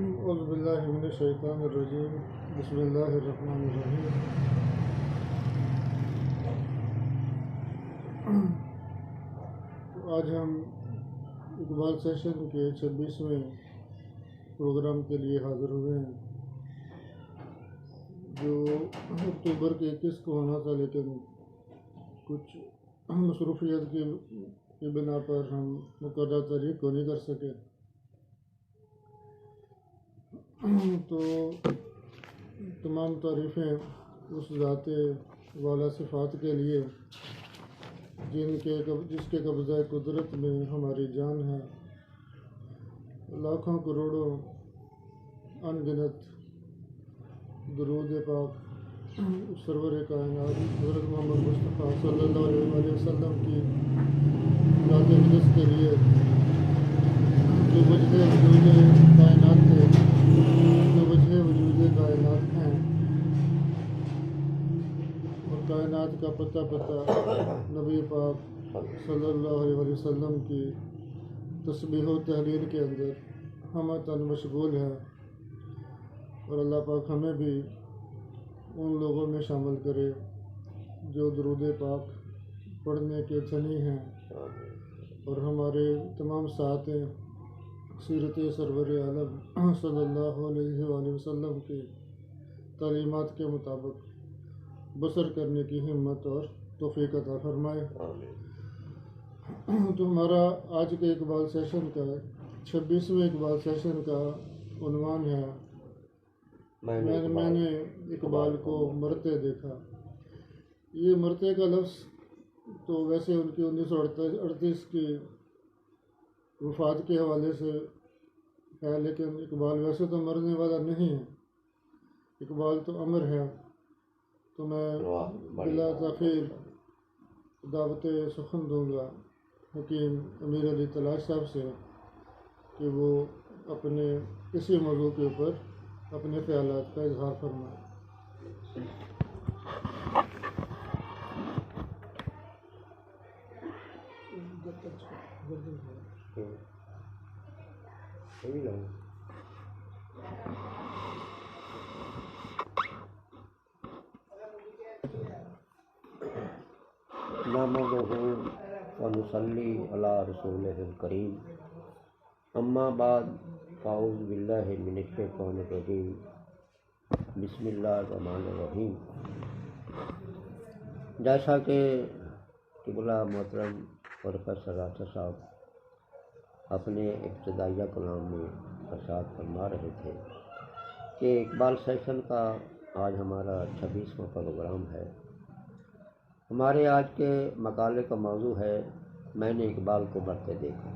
اعوذ باللہ من الشیطان الرجیم بسم اللہ الرحمن الرحیم۔ آج ہم اقبال سیشن کے 26ویں پروگرام کے لیے حاضر ہوئے ہیں، جو اکتوبر کے 21 کو ہونا تھا، لیکن کچھ مصروفیت کی بنا پر ہم مقررہ تاریخ کو نہیں کر سکے۔ تو تمام تعریفیں اس ذات والا صفات کے لیے جس کے قبضہ قدرت میں ہماری جان ہے۔ لاکھوں کروڑوں ان گنت درود پاک سرور کائنات حضرت محمد مصطفیٰ صلی اللہ علیہ وسلم کی ذات اقدس کے لیے، جو وجہ وجود کائنات تھے، جو وجہ وجود کائنات ہیں، اور کائنات کا پتہ نبی پاک صلی اللہ علیہ وسلم کی تسبیح و تحلیل کے اندر ہم تن مشغول ہیں، اور اللہ پاک ہمیں بھی ان لوگوں میں شامل کرے جو درود پاک پڑھنے کے دھنی ہیں، اور ہمارے تمام ساتھیں سیرت سرور عالم صلی اللہ علیہ وآلہ وسلم کی تعلیمات کے مطابق بسر کرنے کی ہمت اور توفیق عطا فرمائے۔ تو ہمارا آج کے اقبال سیشن کا 26ویں اقبال سیشن کا عنوان ہے میں نے اقبال کو مرتے دیکھا۔ یہ مرتے کا لفظ تو ویسے ان کی 1938 کی وفات کے حوالے سے ہے، لیکن اقبال ویسے تو مرنے والا نہیں ہے، اقبال تو امر ہے۔ تو میں بلا تاخیر دعوت سخن دوں گا حکیم امیر علی تلاش صاحب سے کہ وہ اپنے اسی موضوع کے اوپر اپنے خیالات کا اظہار فرمائیں۔ نحمدہ ونصلی علی رسولہ الکریم، اما بعد، اعوذ باللہ من الشیطان الرجیم، بسم اللہ الرحمن الرحیم۔ جیسا کہ قبلہ محترم پروفیسر راثر صاحب اپنے ابتدائیہ کلام میں ارشاد فرما رہے تھے کہ اقبال سیشن کا آج ہمارا 26واں پروگرام ہے۔ ہمارے آج کے مقالے کا موضوع ہے میں نے اقبال کو مرتے دیکھا،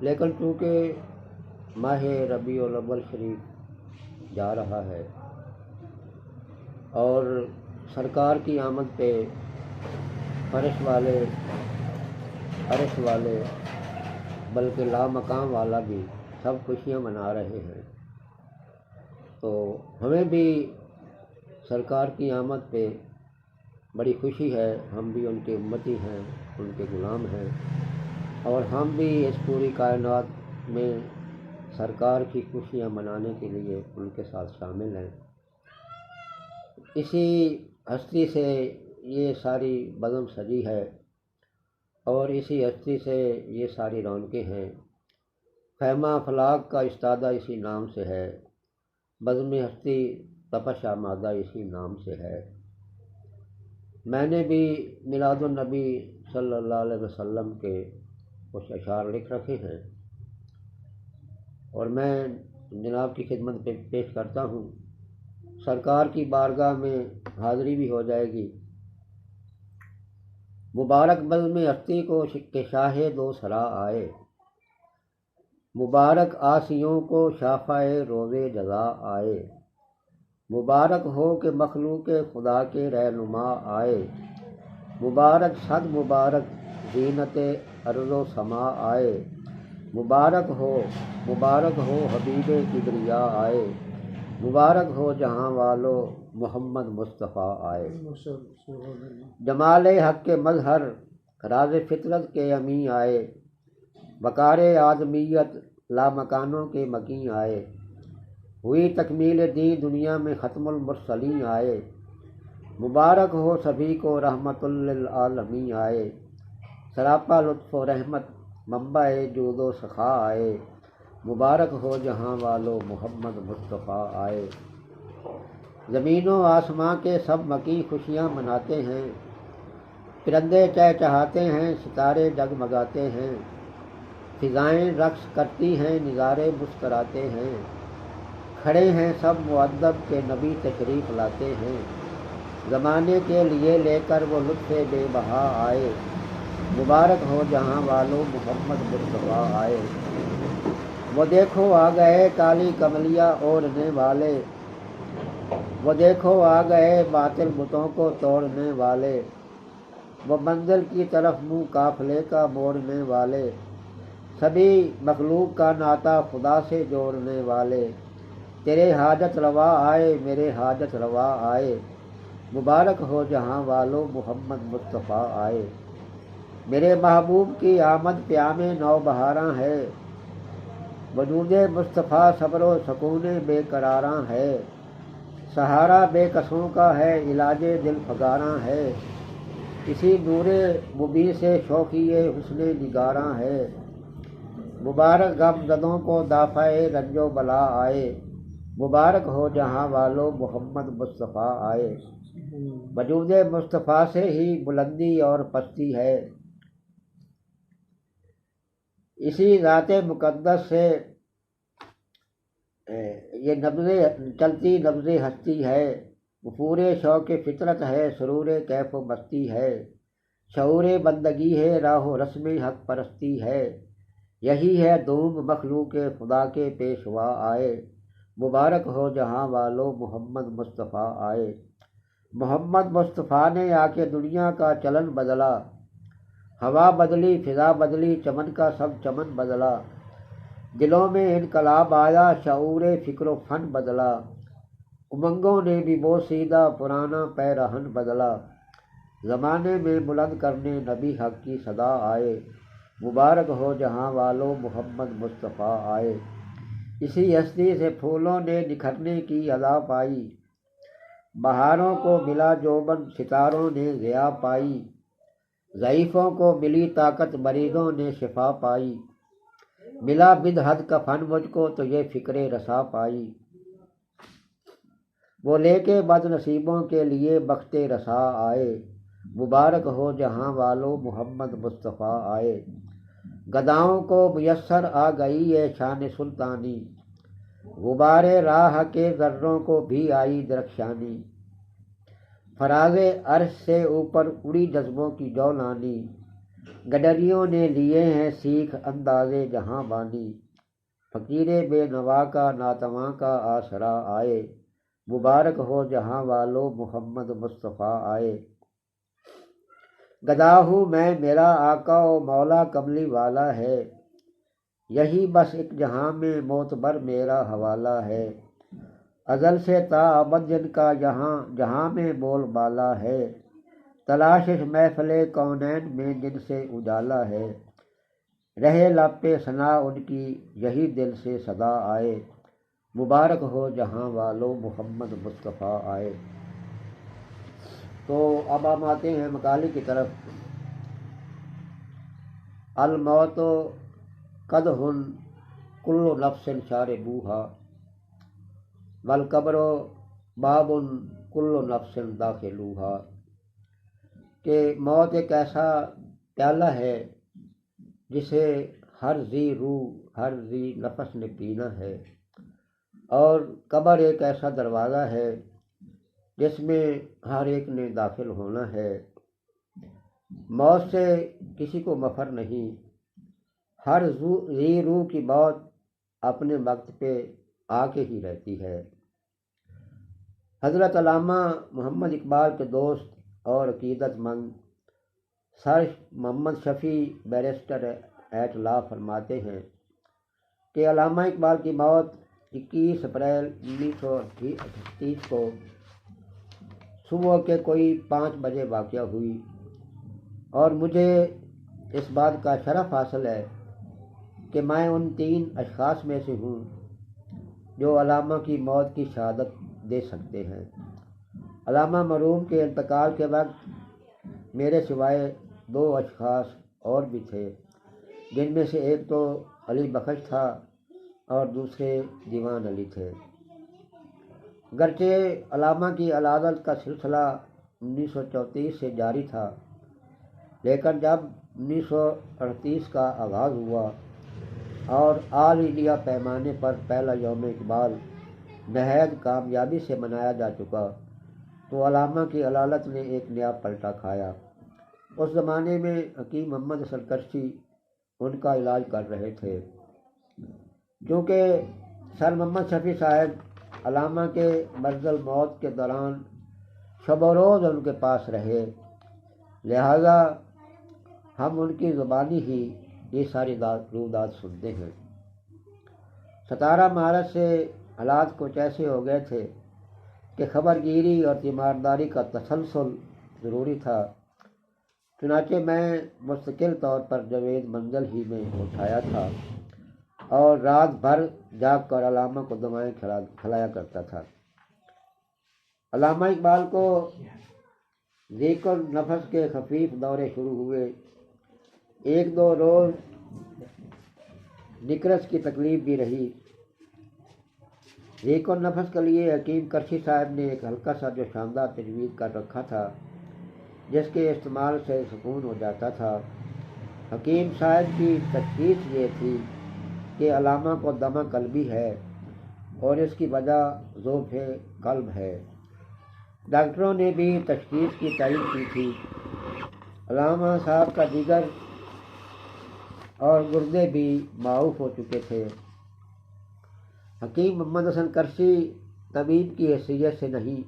لیکن چونکہ ماہ ربیع الاول شریف جا رہا ہے اور سرکار کی آمد پہ عرش والے بلکہ لامقام والا بھی سب خوشیاں منا رہے ہیں، تو ہمیں بھی سرکار کی آمد پہ بڑی خوشی ہے۔ ہم بھی ان کے امتی ہیں، ان کے غلام ہیں، اور ہم بھی اس پوری کائنات میں سرکار کی خوشیاں منانے کے لیے ان کے ساتھ شامل ہیں۔ اسی ہستی سے یہ ساری بزم سجی ہے، اور اسی ہستی سے یہ ساری رونقیں ہیں۔ خیمہ افلاک کا استادہ اسی نام سے ہے، بزم ہستی تپش آمادہ اسی نام سے ہے۔ میں نے بھی میلاد النبی صلی اللہ علیہ وسلم کے کچھ اشعار لکھ رکھے ہیں، اور میں جناب کی خدمت پہ پیش کرتا ہوں۔ سرکار کی بارگاہ میں حاضری بھی ہو جائے گی۔ مبارک بزم ہستی کو کہ شاہ دو سرا آئے، مبارک آسیوں کو شافائے روز جزا آئے، مبارک ہو کہ مخلوق خدا کے رہنما آئے، مبارک صد مبارک زینت ارض و سما آئے، مبارک ہو حبیب کبریا آئے، مبارک ہو جہاں والو محمد مصطفیٰ آئے۔ جمال حق کے مظہر راز فطرت کے امی آئے، وقار آدمیت لامکانوں کے مکیں آئے، ہوئی تکمیل دین دنیا میں ختم المرسلین آئے، مبارک ہو سبھی کو رحمت للعالمین آئے، سراپا لطف و رحمت منبع جود و سخا آئے، مبارک ہو جہاں والو محمد مصطفیٰ آئے۔ زمین و آسماں کے سب مکی خوشیاں مناتے ہیں، پرندے چہچہاتے ہیں، ستارے جگمگاتے ہیں، فضائیں رقص کرتی ہیں، نظارے مسکراتے ہیں، کھڑے ہیں سب مؤدب کے نبی تشریف لاتے ہیں، زمانے کے لیے لے کر وہ لطف بے بہا آئے، مبارک ہو جہاں والو محمد مصطفیٰ آئے۔ وہ دیکھو آ گئے کالی کملیاں اوڑھنے والے، وہ دیکھو آ گئے باطل بتوں کو توڑنے والے، وہ منزل کی طرف منہ قافلے کا موڑنے والے، سبھی مخلوق کا ناطہ خدا سے جوڑنے والے، تیرے حاجت روا آئے میرے حاجت روا آئے، مبارک ہو جہاں والو محمد مصطفیٰ آئے۔ میرے محبوب کی آمد پیام نو بہاراں ہے، وجود مصطفیٰ صبر و سکون بے قراراں ہے، سہارا بے کسوں کا ہے علاج دل فگاراں ہے، اسی نور مبیں سے شوقی حسن نگاراں ہے، مبارک غم زدوں کو دافع رنج و بلا آئے، مبارک ہو جہاں والو محمد مصطفیٰ آئے۔ وجود مصطفیٰ سے ہی بلندی اور پستی ہے، اسی ذات مقدس سے یہ نبض چلتی نبض ہستی ہے، وہ پورے شوق فطرت ہے، سرور کیف و مستی ہے، شعور بندگی ہے، راہ و رسم حق پرستی ہے، یہی ہے دوم مخلوق خدا کے پیشوا آئے، مبارک ہو جہاں والو محمد مصطفیٰ آئے۔ محمد مصطفیٰ نے آ کے دنیا کا چلن بدلا، ہوا بدلی فضا بدلی چمن کا سب چمن بدلا، دلوں میں انقلاب آیا شعور فکر و فن بدلا، امنگوں نے بھی بوسیدہ پرانا پیرہن بدلا، زمانے میں بلند کرنے نبی حق کی صدا آئے، مبارک ہو جہاں والو محمد مصطفیٰ آئے۔ اسی ہستی سے پھولوں نے نکھرنے کی ادا پائی، بہاروں کو ملا جوبن ستاروں نے ضیاء پائی، ضعیفوں کو ملی طاقت مریضوں نے شفا پائی، ملا بدحد کفن مجھ کو تو یہ فکر رسا پائی، وہ لے کے بد نصیبوں کے لیے بخت رسا آئے، مبارک ہو جہاں والو محمد مصطفیٰ آئے۔ گداؤں کو میسر آ گئی ہے شان سلطانی، غبار راہ کے ذروں کو بھی آئی درخشانی، فراز عرش سے اوپر اڑی جذبوں کی جولانی، گڈریوں نے لیے ہیں سیکھ انداز جہاں بانی، فقیر بے نوا کا ناتواں کا آسرا آئے، مبارک ہو جہاں والو محمد مصطفیٰ آئے۔ گدا ہوں میں میرا آقا و مولا کملی والا ہے، یہی بس ایک جہاں میں معتبر میرا حوالہ ہے، ازل سے تا ابد جن کا جہاں میں بول بالا ہے، تلاشش محفل کونین میں جن سے اجالا ہے، رہے لب پہ ثنا ان کی یہی دل سے صدا آئے، مبارک ہو جہاں والو محمد مصطفیٰ آئے۔ تو اب ہم آتے ہیں مقالے کی طرف۔ الموت قدح کل نفس شاربوہا والقبر باب کل نفس داخلوہا، کہ موت ایک ایسا پیالہ ہے جسے ہر ذی روح ہر ذی نفس نے پینا ہے، اور قبر ایک ایسا دروازہ ہے جس میں ہر ایک نے داخل ہونا ہے، موت سے کسی کو مفر نہیں، ہر ذی روح کی موت اپنے وقت پہ آ کے ہی رہتی ہے۔ حضرت علامہ محمد اقبال کے دوست اور عقیدت مند سر محمد شفیع بیرسٹر ایٹ لا فرماتے ہیں کہ علامہ اقبال کی موت 21 اپریل 1938 کو صبح کے کوئی 5 بجے واقع ہوئی، اور مجھے اس بات کا شرف حاصل ہے کہ میں ان 3 اشخاص میں سے ہوں جو علامہ کی موت کی شہادت دے سکتے ہیں۔ علامہ مرحوم کے انتقال کے وقت میرے سوائے 2 اشخاص اور بھی تھے، جن میں سے ایک تو علی بخش تھا اور دوسرے دیوان علی تھے۔ گرچہ علامہ کی علادت کا سلسلہ 1934 سے جاری تھا، لیکن جب 1938 کا آغاز ہوا اور آل انڈیا پیمانے پر پہلا یوم اقبال نہایت کامیابی سے منایا جا چکا، تو علامہ کی علالت نے ایک نیا پلٹا کھایا۔ اس زمانے میں حکیم محمد حسن کرشی ان کا علاج کر رہے تھے۔ کیونکہ سر محمد شفیع صاحب علامہ کے مرض الموت کے دوران شب و روز ان کے پاس رہے، لہذا ہم ان کی زبانی ہی یہ ساری رودات سنتے ہیں۔ 17 مارچ سے حالات کچھ ایسے ہو گئے تھے کہ خبر گیری اور تیمارداری کا تسلسل ضروری تھا، چنانچہ میں مستقل طور پر جاوید منزل ہی میں اٹھایا تھا اور رات بھر جاگ کر علامہ کو دوائیں کھلایا کرتا تھا۔ علامہ اقبال کو ضیق النفس کے خفیف دورے شروع ہوئے۔ 1-2 روز نکرس کی تکلیف بھی رہی۔ ضیق النفس کے لیے حکیم کرشی صاحب نے ایک ہلکا سا جو شاندار تجویز کر رکھا تھا، جس کے استعمال سے سکون ہو جاتا تھا۔ حکیم صاحب کی تشخیص یہ تھی کہ علامہ کو دمہ قلبی ہے اور اس کی وجہ ضعف قلب ہے۔ ڈاکٹروں نے بھی تشخیص کی تعین کی تھی۔ علامہ صاحب کا جگر اور گردے بھی معاف ہو چکے تھے۔ حکیم محمد حسن کرشی طبیب کی حیثیت سے نہیں،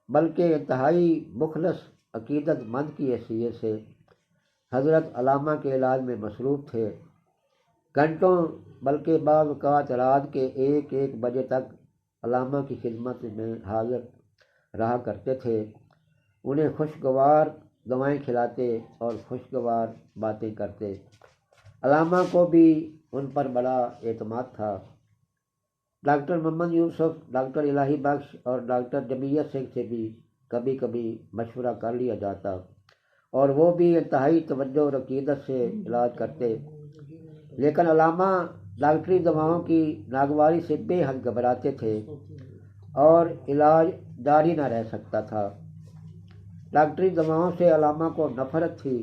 بلکہ انتہائی مخلص عقیدت مند کی حیثیت سے حضرت علامہ کے علاج میں مصروف تھے۔ گھنٹوں بلکہ بعض اوقات رات کے 1-1 بجے تک علامہ کی خدمت میں حاضر رہا کرتے تھے، انہیں خوشگوار دوائیں کھلاتے اور خوشگوار باتیں کرتے۔ علامہ کو بھی ان پر بڑا اعتماد تھا۔ ڈاکٹر محمد یوسف، ڈاکٹر الہی بخش اور ڈاکٹر جمیت سنگھ سے بھی کبھی کبھی مشورہ کر لیا جاتا اور وہ بھی انتہائی توجہ اور عقیدت سے علاج کرتے، لیکن علامہ ڈاکٹری دواؤں کی ناگواری سے بے حد گھبراتے تھے اور علاج جاری نہ رہ سکتا تھا۔ ڈاکٹری دواؤں سے علامہ کو نفرت تھی،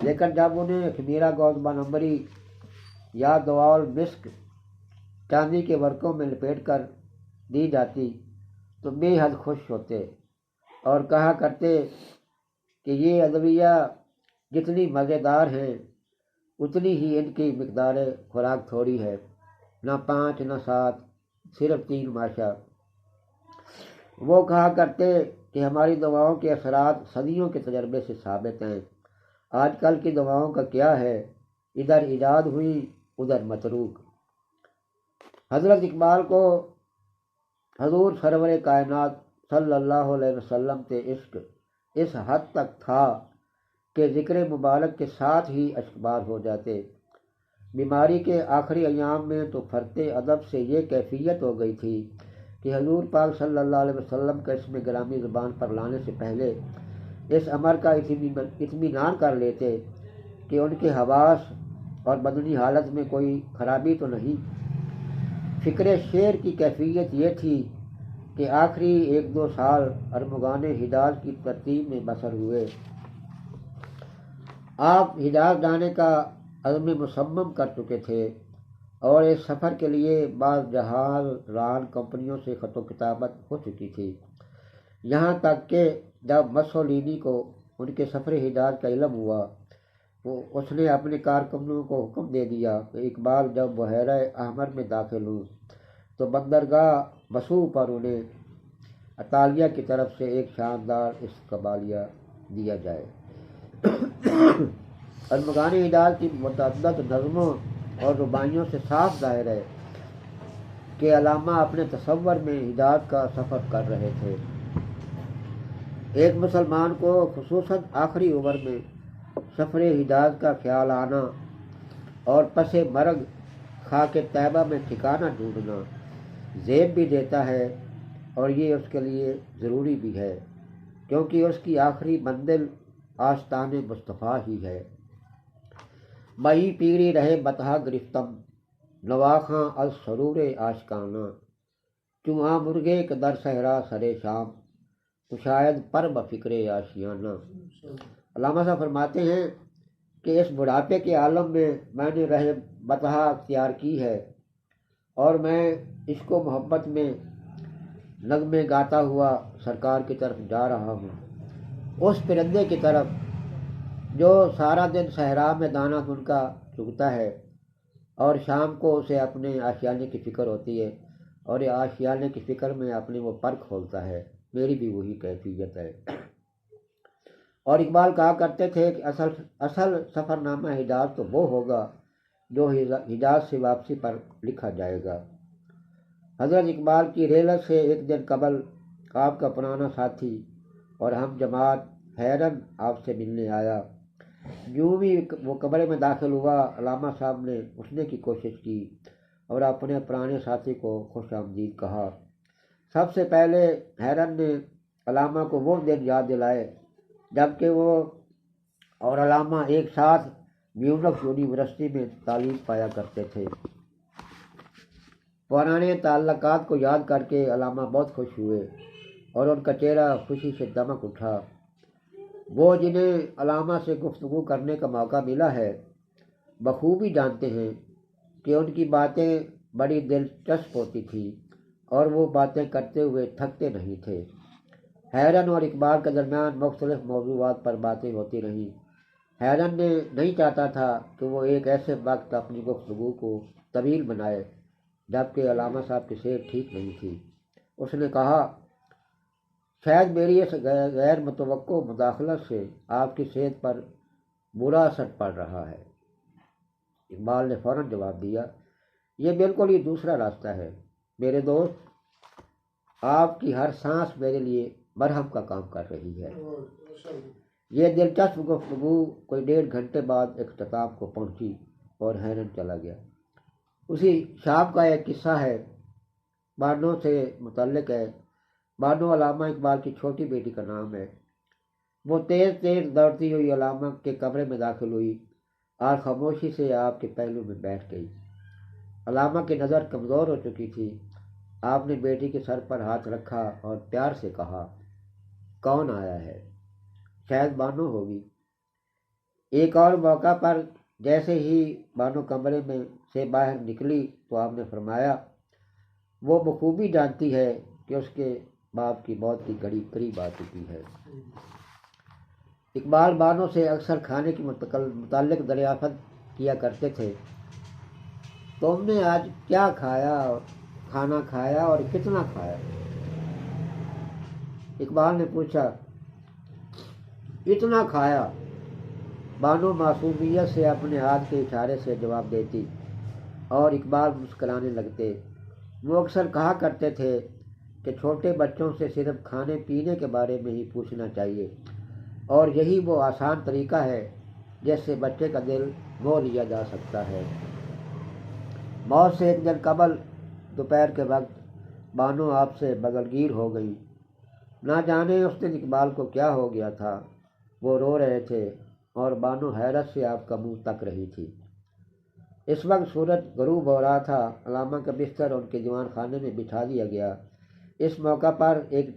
لیکن جب انہیں خمیرہ گوزبہ نمبری یا دوال مسک چاندی کے ورقوں میں لپیٹ کر دی جاتی تو بے حد خوش ہوتے اور کہا کرتے کہ یہ ادویہ جتنی مزیدار ہیں اتنی ہی ان کی مقدار خوراک تھوڑی ہے، نہ 5 نہ 7، صرف 3 ماشا۔ وہ کہا کرتے کہ ہماری دواؤں کے اثرات صدیوں کے تجربے سے ثابت ہیں، آج کل کی دواؤں کا کیا ہے، ادھر ایجاد ہوئی ادھر متروک۔ حضرت اقبال کو حضور سرور کائنات صلی اللہ علیہ وسلم سے عشق اس حد تک تھا کہ ذکر مبارک کے ساتھ ہی اشکبار ہو جاتے۔ بیماری کے آخری ایام میں تو فرتے ادب سے یہ کیفیت ہو گئی تھی کہ حضور پاک صلی اللہ علیہ وسلم کا اسم گرامی زبان پر لانے سے پہلے اس امر کا اطمینان کر لیتے کہ ان کے حواس اور بدنی حالت میں کوئی خرابی تو نہیں۔ فکر شعر کی کیفیت یہ تھی کہ آخری 1-2 سال ارمغان حجاز کی ترتیب میں بسر ہوئے۔ آپ حجاز جانے کا عزم مصمم کر چکے تھے اور اس سفر کے لیے بعض جہاز ران کمپنیوں سے خط و کتابت ہو چکی تھی، یہاں تک کہ جب مسولینی کو ان کے سفر حجاز کا علم ہوا تو اس نے اپنے کارکنوں کو حکم دے دیا کہ اقبال جب بحیرہ احمر میں داخل ہوں تو بندرگاہ بسو پر انہیں اطالیہ کی طرف سے ایک شاندار استقبالیہ دیا جائے۔ ارمغان حجاز کی متعدد نظموں اور رباعیوں سے صاف ظاہر ہے کہ علامہ اپنے تصور میں حجاز کا سفر کر رہے تھے۔ ایک مسلمان کو خصوصاً آخری عمر میں سفر حجاز کا خیال آنا اور پس مرگ خاک طیبہ میں ٹھکانہ ڈھونڈنا زیب بھی دیتا ہے، اور یہ اس کے لیے ضروری بھی ہے، کیونکہ اس کی آخری منزل آستان مصطفیٰ ہی ہے۔ مئی پیری رہے بتہا گرفتم، نواخاں از سرور آشکانہ، چوں مرغے کے در صحرا سرے شام، تو شاید پر بفکر آشیانہ۔ علامہ صاحب فرماتے ہیں کہ اس بڑھاپے کے عالم میں نے رہ بتہا اختیار کی ہے، اور میں عشق و محبت میں نغمے گاتا ہوا سرکار کی طرف جا رہا ہوں، اس پرندے کی طرف جو سارا دن صحرا میں دانہ بن کا چگتا ہے، اور شام کو اسے اپنے آشیانے کی فکر ہوتی ہے، اور یہ آشیانے کی فکر میں اپنے وہ پر کھولتا ہے۔ میری بھی وہی کیفیت ہے۔ اور اقبال کہا کرتے تھے کہ اصل سفر نامہ حجاز تو وہ ہوگا جو حجاز سے واپسی پر لکھا جائے گا۔ حضرت اقبال کی ریلت سے ایک دن قبل آپ کا پرانا ساتھی اور ہم جماعت حیرن آپ سے ملنے آیا۔ یوں بھی وہ کمرے میں داخل ہوا، علامہ صاحب نے اٹھنے کی کوشش کی اور اپنے پرانے ساتھی کو خوش آمدید کہا۔ سب سے پہلے حیرن نے علامہ کو وہ دن یاد دلائے جبکہ وہ اور علامہ ایک ساتھ میونخ یونیورسٹی میں تعلیم پایا کرتے تھے۔ پرانے تعلقات کو یاد کر کے علامہ بہت خوش ہوئے اور ان کا چہرہ خوشی سے دمک اٹھا۔ وہ جنہیں علامہ سے گفتگو کرنے کا موقع ملا ہے بخوبی جانتے ہیں کہ ان کی باتیں بڑی دلچسپ ہوتی تھیں اور وہ باتیں کرتے ہوئے تھکتے نہیں تھے۔ حیرن اور اقبال کے درمیان مختلف موضوعات پر باتیں ہوتی رہیں۔ حیرن نے نہیں چاہتا تھا کہ وہ ایک ایسے وقت اپنی گفتگو کو طویل بنائے جبکہ علامہ صاحب کی صحت ٹھیک نہیں تھی۔ اس نے کہا، شاید میری اس غیر متوقع مداخلت سے آپ کی صحت پر برا اثر پڑ رہا ہے۔ اقبال نے فوراً جواب دیا، یہ بالکل ہی دوسرا راستہ ہے میرے دوست، آپ کی ہر سانس میرے لیے مرہم کا کام کر رہی ہے۔ یہ دلچسپ گفتگو کوئی 1.5 گھنٹے بعد اختتام کو پہنچی اور حیرن چلا گیا۔ اسی شام کا ایک قصہ ہے، بانو سے متعلق ہے۔ بانو علامہ اقبال کی چھوٹی بیٹی کا نام ہے۔ وہ تیز تیز دوڑتی ہوئی علامہ کے کمرے میں داخل ہوئی اور خاموشی سے آپ کے پہلو میں بیٹھ گئی۔ علامہ کی نظر کمزور ہو چکی تھی۔ آپ نے بیٹی کے سر پر ہاتھ رکھا اور پیار سے کہا، کون آیا ہے؟ شاید بانو ہوگی۔ ایک اور موقع پر جیسے ہی بانو کمرے میں سے باہر نکلی تو آپ نے فرمایا، وہ بخوبی جانتی ہے کہ اس کے باپ کی موت کی گھڑی قریب آ چکی ہے۔ اقبال بانو سے اکثر کھانے کے متعلق دریافت کیا کرتے تھے، تم نے آج کیا کھانا کھایا اور کتنا کھایا؟ اقبال نے پوچھا، اتنا کھایا۔ بانو معصومیت سے اپنے ہاتھ کے اشارے سے جواب دیتی اور اقبال مسکرانے لگتے۔ وہ اکثر کہا کرتے تھے کہ چھوٹے بچوں سے صرف کھانے پینے کے بارے میں ہی پوچھنا چاہیے، اور یہی وہ آسان طریقہ ہے جس سے بچے کا دل مو لیا جا سکتا ہے۔ موت سے ایک دن قبل دوپہر کے وقت بانو آپ سے بغلگیر ہو گئی۔ نہ جانے اس دن اقبال کو کیا ہو گیا تھا، وہ رو رہے تھے اور بانو حیرت سے آپ کا منہ تک رہی تھی۔ اس وقت سورج غروب ہو رہا تھا۔ علامہ کا بستر ان کے دیوان خانے میں بٹھا دیا گیا۔ اس موقع پر ایک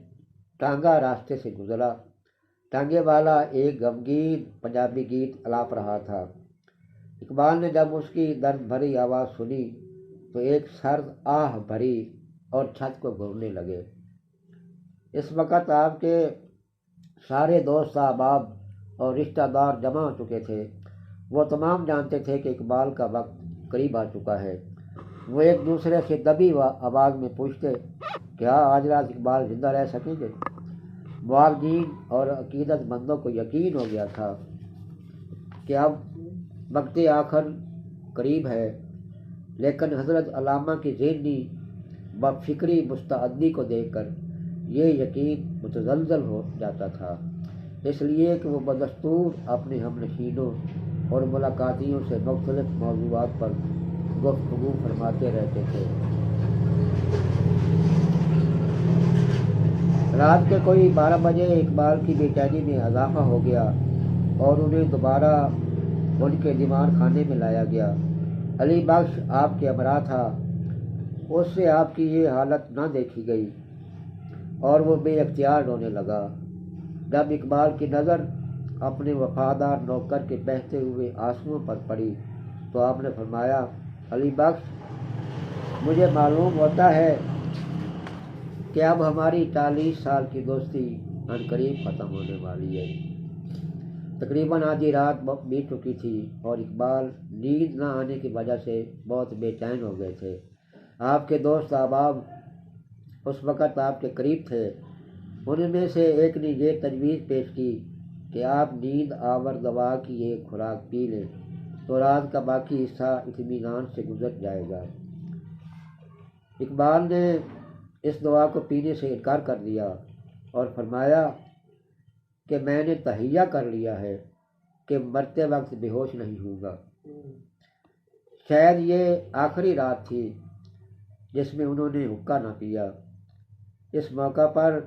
ٹانگا راستے سے گزرا۔ ٹانگے والا ایک غمگین پنجابی گیت الاپ رہا تھا۔ اقبال نے جب اس کی درد بھری آواز سنی تو ایک سرد آہ بھری اور چھت کو گھورنے لگے۔ اس وقت آپ کے سارے دوست احباب اور رشتہ دار جمع ہو چکے تھے۔ وہ تمام جانتے تھے کہ اقبال کا وقت قریب آ چکا ہے۔ وہ ایک دوسرے سے دبی آواز میں پوچھتے، کیا آج رات اقبال زندہ رہ سکیں گے؟ معالجین اور عقیدت مندوں کو یقین ہو گیا تھا کہ اب وقت آخر قریب ہے، لیکن حضرت علامہ کی ذہنی و فکری مستعدی کو دیکھ کر یہ یقین متزلزل ہو جاتا تھا، اس لیے کہ وہ بدستور اپنے ہم نشینوں اور ملاقاتیوں سے مختلف موضوعات پر گفتگو فرماتے رہتے تھے۔ رات کے کوئی 12 بجے اقبال کی بے چینی میں اضافہ ہو گیا اور انہیں دوبارہ ان کے دیوان خانے میں لایا گیا۔ علی بخش آپ کے ہمراہ تھا، اس سے آپ کی یہ حالت نہ دیکھی گئی اور وہ بے اختیار رونے لگا۔ جب اقبال کی نظر اپنے وفادار نوکر کے بہتے ہوئے آنسوؤں پر پڑی تو آپ نے فرمایا، علی بخش، مجھے معلوم ہوتا ہے کہ اب ہماری 40 سال کی دوستی عنقریب ختم ہونے والی ہے۔ تقریباً آدھی رات بیت چکی تھی اور اقبال نیند نہ آنے کی وجہ سے بہت بے چین ہو گئے تھے۔ آپ کے دوست احباب اس وقت آپ کے قریب تھے۔ ان میں سے ایک نے یہ تجویز پیش کی کہ آپ نیند آور دوا کی ایک خوراک پی لیں تو رات کا باقی حصہ اطمینان سے گزر جائے گا۔ اقبال نے اس دوا کو پینے سے انکار کر دیا اور فرمایا کہ میں نے تہیہ کر لیا ہے کہ مرتے وقت بے ہوش نہیں ہوں گا۔ شاید یہ آخری رات تھی جس میں انہوں نے حقہ نہ پیا۔ اس موقع پر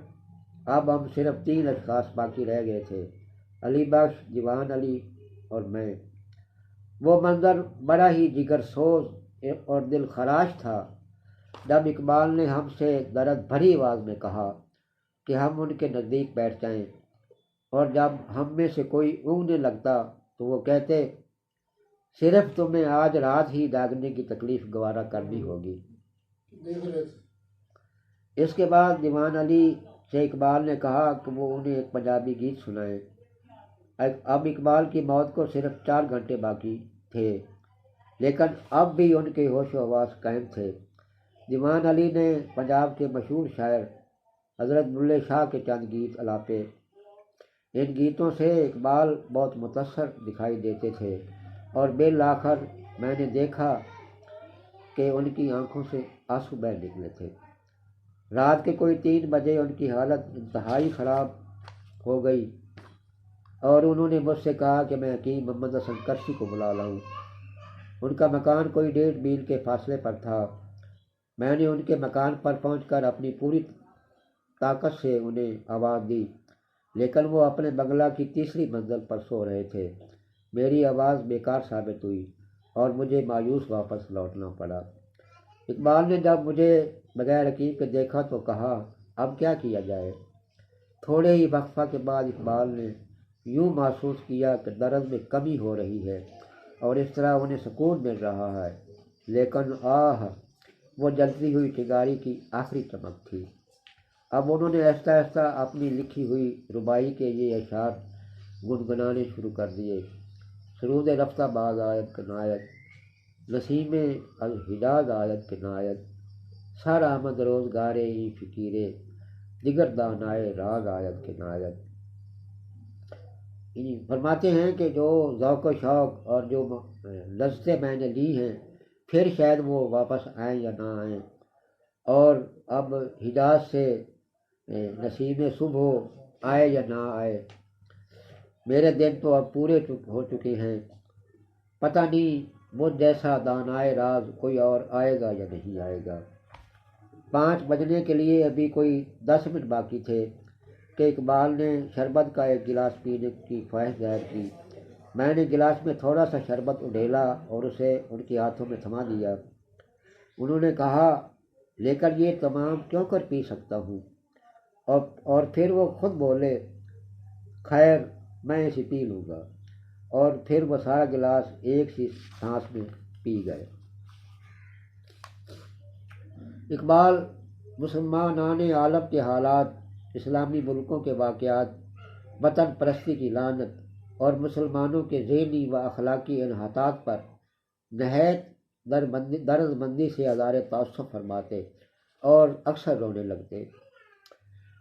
اب ہم صرف 3 اشخاص باقی رہ گئے تھے، علی بخش، دیوان علی اور میں۔ وہ منظر بڑا ہی جگر سوز اور دل خراش تھا جب اقبال نے ہم سے درد بھری آواز میں کہا کہ ہم ان کے نزدیک بیٹھ جائیں، اور جب ہم میں سے کوئی اونگنے لگتا تو وہ کہتے، صرف تمہیں آج رات ہی جاگنے کی تکلیف گوارا کرنی ہوگی۔ اس کے بعد دیوان علی سے اقبال نے کہا کہ وہ انہیں ایک پنجابی گیت سنائیں۔ اب اقبال کی موت کو صرف 4 گھنٹے باقی تھے، لیکن اب بھی ان کے ہوش و حواس قائم تھے۔ دیوان علی نے پنجاب کے مشہور شاعر حضرت بلے شاہ کے چند گیت الاپے۔ ان گیتوں سے اقبال بہت متاثر دکھائی دیتے تھے اور بالآخر میں نے دیکھا کہ ان کی آنکھوں سے آنسو بہہ نکلے تھے۔ رات کے کوئی 3 بجے ان کی حالت انتہائی خراب ہو گئی اور انہوں نے مجھ سے کہا کہ میں حکیم محمد حسن کرشی کو بلا لاؤں۔ ان کا مکان کوئی 1.5 میل کے فاصلے پر تھا۔ میں نے ان کے مکان پر پہنچ کر اپنی پوری طاقت سے انہیں آواز دی، لیکن وہ اپنے بنگلہ کی 3ری منزل پر سو رہے تھے۔ میری آواز بیکار ثابت ہوئی اور مجھے مایوس واپس لوٹنا پڑا۔ اقبال نے جب مجھے بغیر حکیم کے دیکھا تو کہا، اب کیا کیا جائے؟ تھوڑے ہی وقفہ کے بعد اقبال نے یوں محسوس کیا کہ درد میں کمی ہو رہی ہے اور اس طرح انہیں سکون مل رہا ہے، لیکن وہ جلتی ہوئی چنگاری کی آخری چمک تھی۔ اب انہوں نے آہستہ آہستہ اپنی لکھی ہوئی ربائی کے یہ اشعار گنگنانے شروع کر دیے۔ سرود رفتہ باز آید کنایت، نسیم الحجاز آید کنایت، سر آمد روزگارے ہی فکیرے، دیگر دانائے راز آید کنایت۔ فرماتے ہیں کہ جو ذوق و شوق اور جو لذتیں میں نے لی ہیں پھر شاید وہ واپس آئیں یا نہ آئیں، اور اب حجاز سے نسیم صبح آئے یا نہ آئے، میرے دن تو اب پورے ہو چکے ہیں، پتہ نہیں مجھ جیسا دانائے راز کوئی اور آئے گا یا نہیں آئے گا۔ 5 بجنے کے لیے ابھی کوئی 10 منٹ باقی تھے کہ اقبال نے شربت کا ایک گلاس پینے کی خواہش ظاہر کی۔ میں نے گلاس میں تھوڑا سا شربت اڈیلا اور اسے ان کے ہاتھوں میں تھما دیا۔ انہوں نے کہا، لیکن یہ تمام کیوں کر پی سکتا ہوں؟ اور پھر وہ خود بولے، خیر میں اسے پی لوں گا، اور پھر وہ سارا گلاس ایک سی سانس میں پی گئے۔ اقبال مسلمانان عالم کے حالات، اسلامی ملکوں کے واقعات، وطن پرستی کی لعنت اور مسلمانوں کے ذہنی و اخلاقی انحطاط پر نہایت درد مندی سے اظہار تأسف فرماتے اور اکثر رونے لگتے۔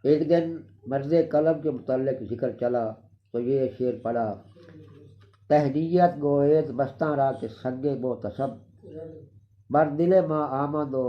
ایک دن مرض قلب کے متعلق ذکر چلا تو یہ شعر پڑھا، تہنیت گوید بستاں را کے سنگ محتسب، بر دل ما آمد و